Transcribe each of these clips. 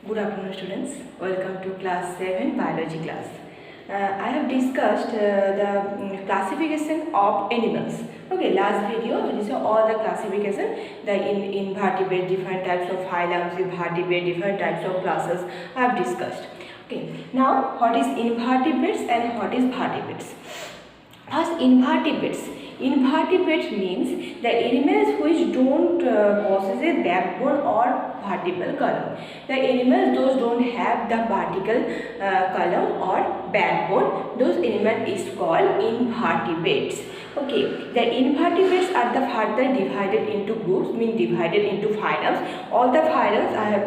Good afternoon students, welcome to class 7 biology class. I have discussed the classification of animals. Okay, last video this is all the classification, the invertebrate, different types of phylums, invertebrate, different types of classes I have discussed. Okay, now what is invertebrates and what is vertebrates? First, invertebrates. Invertebrates means the animals which don't possess a backbone or vertebral column. The animals those don't have the vertical column or backbone, those animals is called invertebrates. Okay, the invertebrates are the further divided into groups, mean divided into phylums. All the phylums I have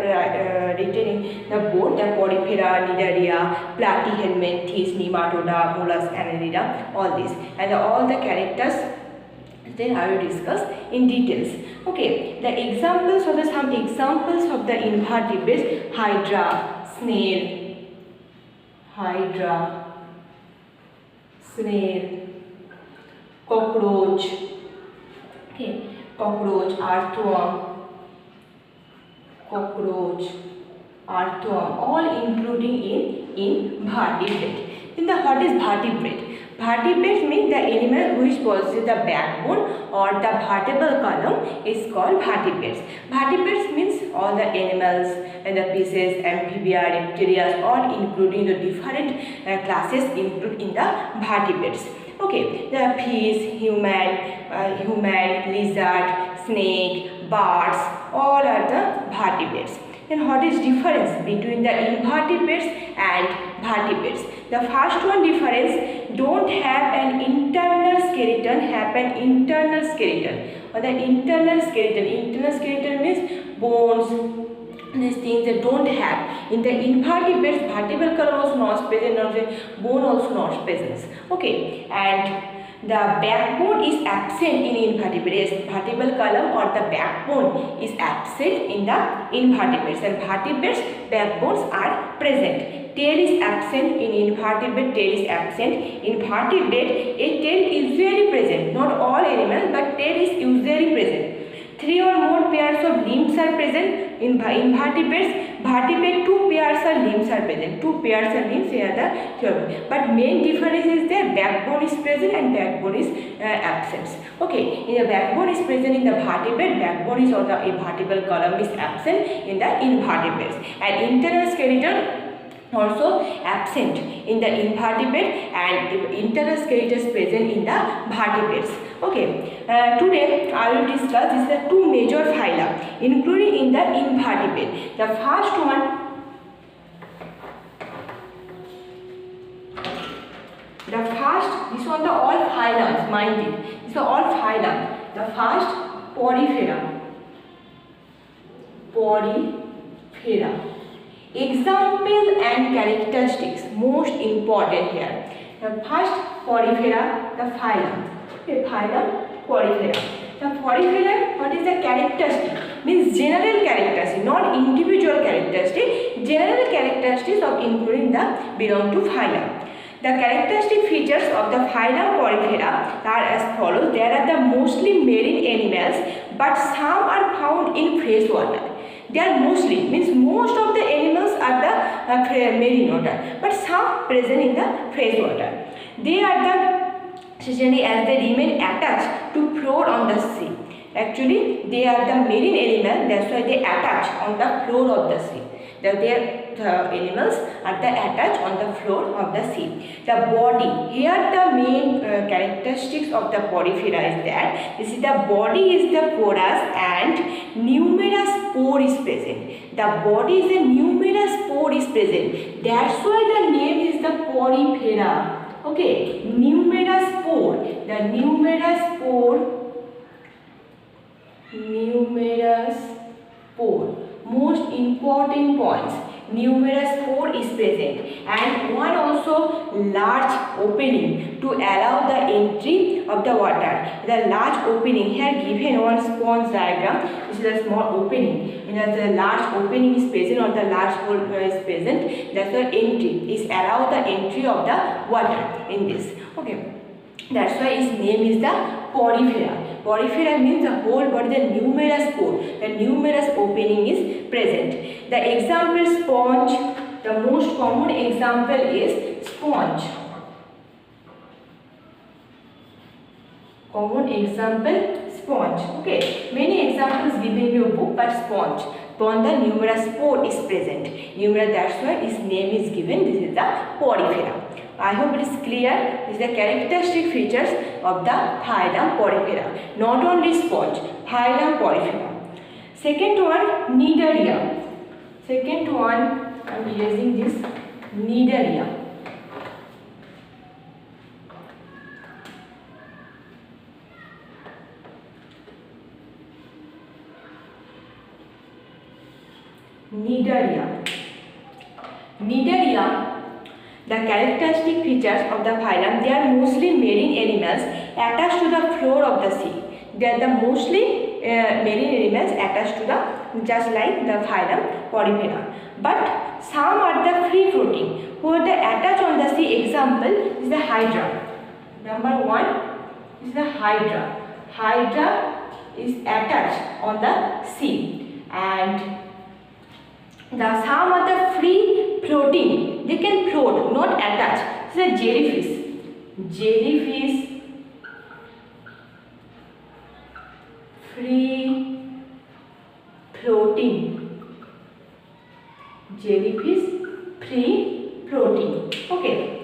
written in the board: the Porifera, Cnidaria, Platyhelminthes, Nematoda, Mollusca, Annelida, all these, and all the characters then I will discuss in details. Okay, the examples of some examples of the invertebrates: Hydra, snail, cockroach, okay, earthworm, all including in vertebrate. Then what is vertebrate? Vertebrates means the animal which possesses the backbone or the vertebral column is called vertebrates. Vertebrates means all the animals and the species, amphibia, reptilia, all including the different classes included in the vertebrates. Okay, the fish, human, lizard, snake, birds, all are the vertebrates. Then what is difference between the invertebrates and vertebrates? The first one difference, don't have an internal skeleton, have an internal skeleton. Or the internal skeleton means bones, these things they don't have. In the invertebrates, vertebral column also not present, or the bone also not present. Okay, and the backbone is absent in invertebrates. Vertebral column or the backbone is absent in the invertebrates, and vertebrates backbones are present. Tail is absent in invertebrate, tail is absent. In vertebrate, a tail is usually present. Not all animals, but tail is usually present. 3 or more pairs of limbs are present. In invertebrates, vertebrate 2 pairs of limbs are present. 2 pairs of limbs here the but main difference is their backbone is present and backbone is absent. Okay, in the backbone is present in the vertebrate, backbone is or the vertebral column is absent in the invertebrates, and internal skeleton also absent in the invertebrate, and internal skeleton is present in the vertebrates. Okay, today I will discuss the 2 major phyla including in the invertebrate. The first one, this one the all phylums, mind it, these are all phylum. The first, Porifera. Example and characteristics most important here. The first, Porifera, the phylum. Okay, phylum Porifera. The Porifera, what is the characteristic? Means general characteristic, not individual characteristic. General characteristics of including the belong to phylum. The characteristic features of the phylum Porifera are as follows. There are the mostly marine animals, but some are found in fresh water. They are mostly, means most of the animals are the marine water, but some present in the fresh water. They are the, essentially as they remain attached to floor on the sea. Actually, they are the marine animal, that's why they attach on the floor of the sea. The animals are the attached on the floor of the sea. The body, here the main characteristics of the Porifera is that this is the body is the porous and numerous pore is present. The body is a numerous pore is present. That's why the name is the Porifera. Okay, numerous pore. The numerous pore. Most important points, numerous pore is present, and one also large opening to allow the entry of the water. The large opening here given one sponge diagram. This is a small opening, and the large opening is present or the large hole is present. That's the entry is allow the entry of the water in this. Okay. That's why its name is the porifera. Porifera means the whole body, the numerous pore, the numerous opening is present. The example sponge, the most common example is sponge. Common example sponge. Okay, many examples given in your book, but sponge. Upon the numerous pore is present. Numerous, that's why its name is given. This is the porifera. I hope it is clear. This is the characteristic features of the phylum Porifera. Not only sponge, phylum Porifera. Second one, Cnidaria. Second one, I am erasing this, Cnidaria. Cnidaria. Cnidaria, the characteristic features of the phylum, they are mostly marine animals attached to the floor of the sea. They are the mostly marine animals attached to the, just like the phylum Porifera. But some are the free floating, who are the attached on the sea. Example is the Hydra. Number one is the Hydra. Hydra is attached on the sea, and the some are the free floating. They can float, not attach. This is a jellyfish. Jellyfish, free floating. Jellyfish, free floating. Okay.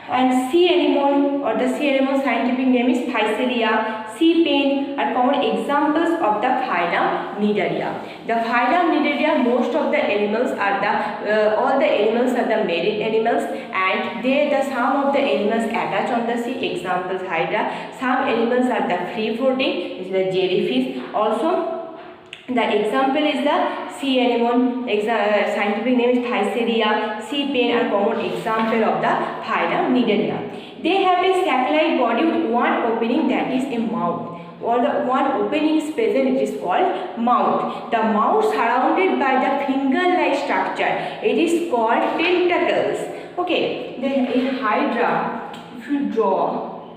And sea anemone, or the sea anemone scientific name is Physalia. Sea pain are common examples of the phylum Cnidaria. The phylum Cnidaria, most of the animals are the all the animals are the marine animals, and some of the animals attached on the sea. Examples Hydra. Some animals are the free floating, which is the jellyfish. Also, the example is the sea anemone. Scientific name is Physalia. Sea pain are common example of the phylum Cnidaria. They have a sac-like body with one opening, that is a mouth. Or the one opening is present, it is called mouth. The mouth surrounded by the finger-like structure, it is called tentacles. Okay, then in Hydra, if you draw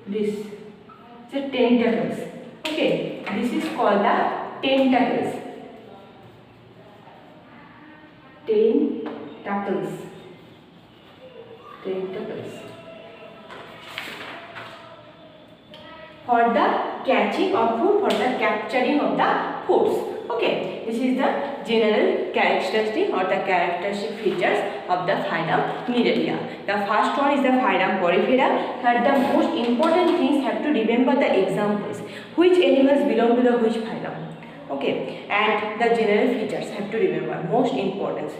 this, the tentacles. Okay, this is called the tentacles. Tentacles. Tentacles. For the catching of food, for the capturing of the foods. Okay, this is the general characteristic or the characteristic features of the phylum Cnidaria. The first one is the phylum Porifera. But the most important things have to remember the examples. Which animals belong to the which phylum? Okay, and the general features have to remember. Most important.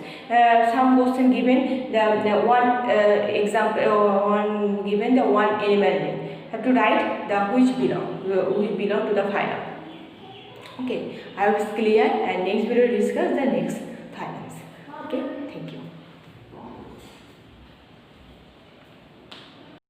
Some question given the one example, one given the one animal name. Have to write the which belong to the phylum. Okay, I hope it's clear, and next video discuss the next